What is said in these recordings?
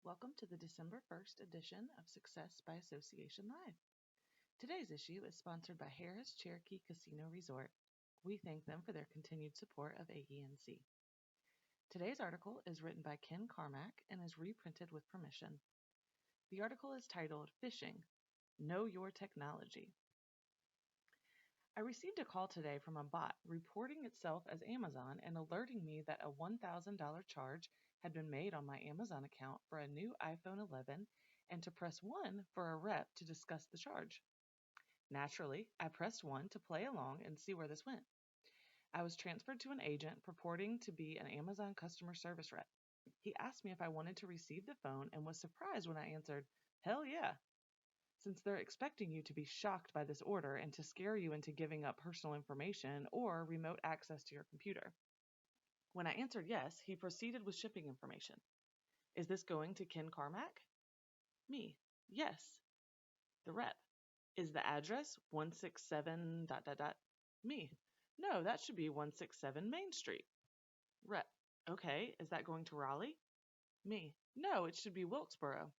Welcome to the December 1st edition of Success by Association Live. Today's issue is sponsored by Harrah's Cherokee Casino Resort. We thank them for their continued support of AENC. Today's article is written by Ken Carmack and is reprinted with permission. The article is titled Phishing: Know Your Technology. I received a call today from a bot reporting itself as Amazon and alerting me that a $1,000 charge had been made on my Amazon account for a new iPhone 11 and to press 1 for a rep to discuss the charge. Naturally, I pressed 1 to play along and see where this went. I was transferred to an agent purporting to be an Amazon customer service rep. He asked me if I wanted to receive the phone and was surprised when I answered, "Hell yeah," since they're expecting you to be shocked by this order and to scare you into giving up personal information or remote access to your computer. When I answered yes, he proceeded with shipping information. Is this going to Ken Carmack? Me. Yes. The rep. Is the address 167 ... Me. No, that should be 167 Main Street. Rep. Okay, is that going to Raleigh? Me. No, it should be Wilkesboro.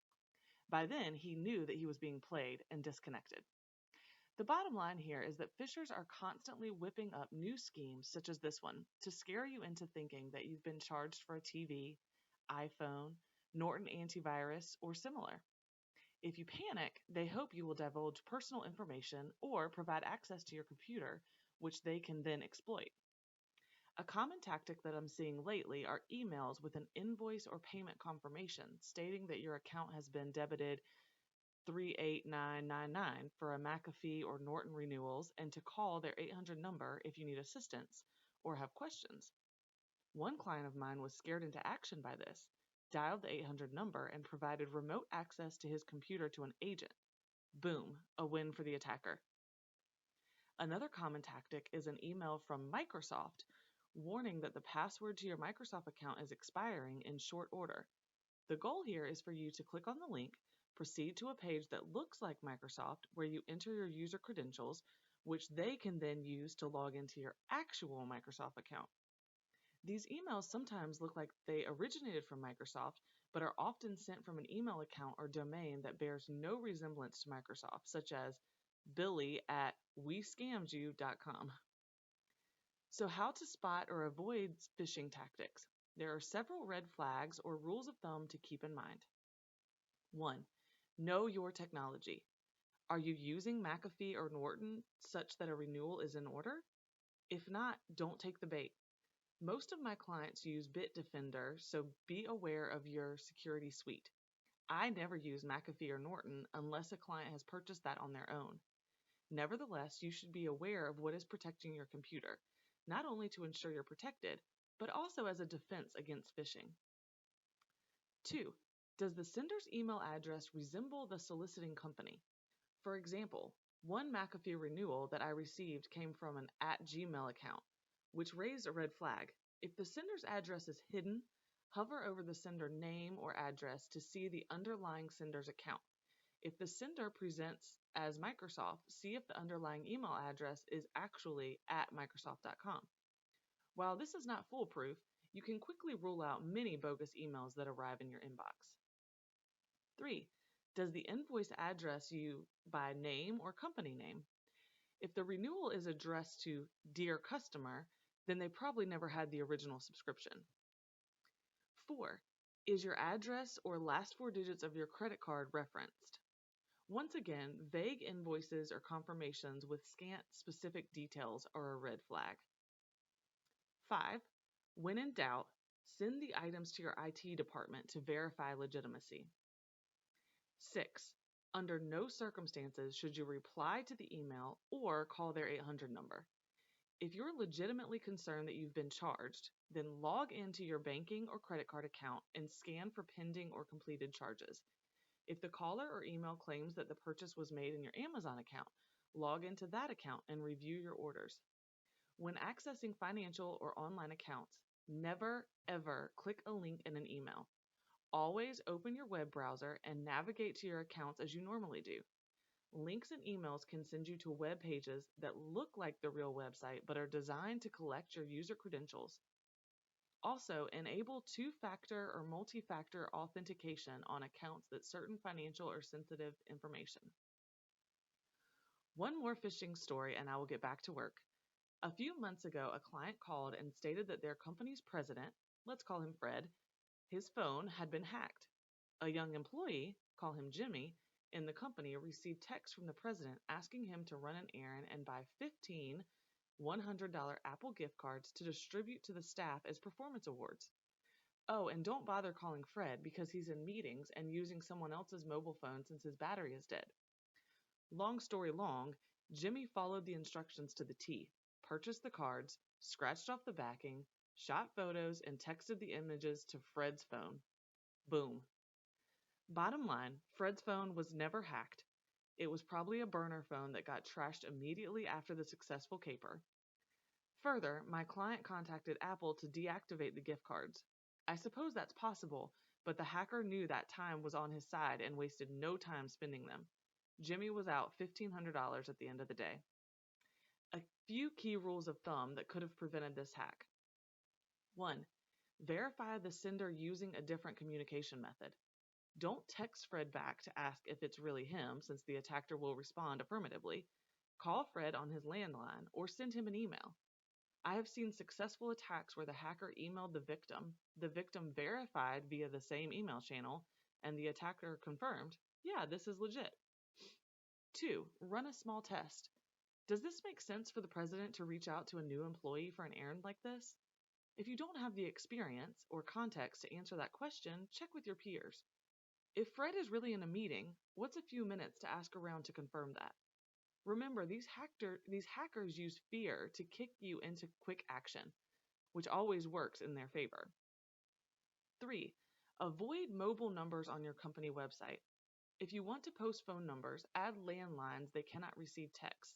By then, he knew that he was being played and disconnected. The bottom line here is that phishers are constantly whipping up new schemes such as this one to scare you into thinking that you've been charged for a TV, iPhone, Norton antivirus, or similar. If you panic, they hope you will divulge personal information or provide access to your computer, which they can then exploit. A common tactic that I'm seeing lately are emails with an invoice or payment confirmation stating that your account has been debited 38999 for a McAfee or Norton renewals and to call their 800 number if you need assistance or have questions. One client of mine was scared into action by this, dialed the 800 number and provided remote access to his computer to an agent. Boom, a win for the attacker. Another common tactic is an email from Microsoft warning that the password to your Microsoft account is expiring in short order. The goal here is for you to click on the link, proceed to a page that looks like Microsoft where you enter your user credentials, which they can then use to log into your actual Microsoft account. These emails sometimes look like they originated from Microsoft, but are often sent from an email account or domain that bears no resemblance to Microsoft, such as billy@wescammedyou.com. So how to spot or avoid phishing tactics? There are several red flags or rules of thumb to keep in mind. 1. Know your technology. Are you using McAfee or Norton such that a renewal is in order? If not, don't take the bait. Most of my clients use Bitdefender, so be aware of your security suite. I never use McAfee or Norton unless a client has purchased that on their own. Nevertheless, you should be aware of what is protecting your computer, not only to ensure you're protected, but also as a defense against phishing. 2. Does the sender's email address resemble the soliciting company? For example, one McAfee renewal that I received came from an @Gmail account, which raised a red flag. If the sender's address is hidden, hover over the sender name or address to see the underlying sender's account. If the sender presents as Microsoft, see if the underlying email address is actually @Microsoft.com. While this is not foolproof, you can quickly rule out many bogus emails that arrive in your inbox. 3. Does the invoice address you by name or company name? If the renewal is addressed to Dear Customer, then they probably never had the original subscription. 4. Is your address or last 4 digits of your credit card referenced? Once again, vague invoices or confirmations with scant specific details are a red flag. 5. When in doubt, send the items to your IT department to verify legitimacy. 6. Under no circumstances should you reply to the email or call their 800 number. If you're legitimately concerned that you've been charged, then log into your banking or credit card account and scan for pending or completed charges. If the caller or email claims that the purchase was made in your Amazon account, log into that account and review your orders. When accessing financial or online accounts, never, ever click a link in an email. Always open your web browser and navigate to your accounts as you normally do. Links and emails can send you to web pages that look like the real website but are designed to collect your user credentials. Also, enable two-factor or multi-factor authentication on accounts that certain financial or sensitive information. One more phishing story and I will get back to work. A few months ago, a client called and stated that their company's president, let's call him Fred, his phone had been hacked. A young employee, call him Jimmy, in the company received text from the president asking him to run an errand and buy 15 $100 Apple gift cards to distribute to the staff as performance awards. Oh, and don't bother calling Fred because he's in meetings and using someone else's mobile phone since his battery is dead. Long story long, Jimmy followed the instructions to the T, purchased the cards, scratched off the backing, shot photos, and texted the images to Fred's phone. Boom. Bottom line, Fred's phone was never hacked. It was probably a burner phone that got trashed immediately after the successful caper. Further, my client contacted Apple to deactivate the gift cards. I suppose that's possible, but the hacker knew that time was on his side and wasted no time spending them. Jimmy was out $1,500 at the end of the day. A few key rules of thumb that could have prevented this hack. 1. Verify the sender using a different communication method. Don't text Fred back to ask if it's really him, since the attacker will respond affirmatively. Call Fred on his landline or send him an email. I have seen successful attacks where the hacker emailed the victim verified via the same email channel, and the attacker confirmed, yeah, this is legit. 2. Run a small test. Does this make sense for the president to reach out to a new employee for an errand like this? If you don't have the experience or context to answer that question, check with your peers. If Fred is really in a meeting, what's a few minutes to ask around to confirm that? Remember, these hackers use fear to kick you into quick action, which always works in their favor. 3. Avoid mobile numbers on your company website. If you want to post phone numbers, add landlines that cannot receive text.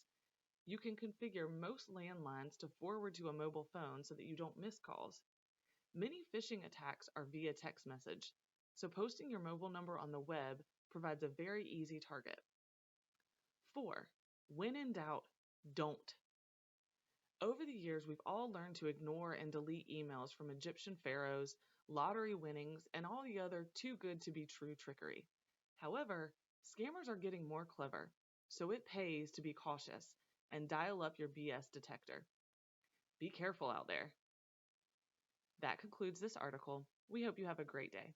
You can configure most landlines to forward to a mobile phone so that you don't miss calls. Many phishing attacks are via text message, so posting your mobile number on the web provides a very easy target. 4. When in doubt, don't. Over the years, we've all learned to ignore and delete emails from Egyptian pharaohs, lottery winnings, and all the other too good to be true trickery. However, scammers are getting more clever, so it pays to be cautious and dial up your BS detector. Be careful out there. That concludes this article. We hope you have a great day.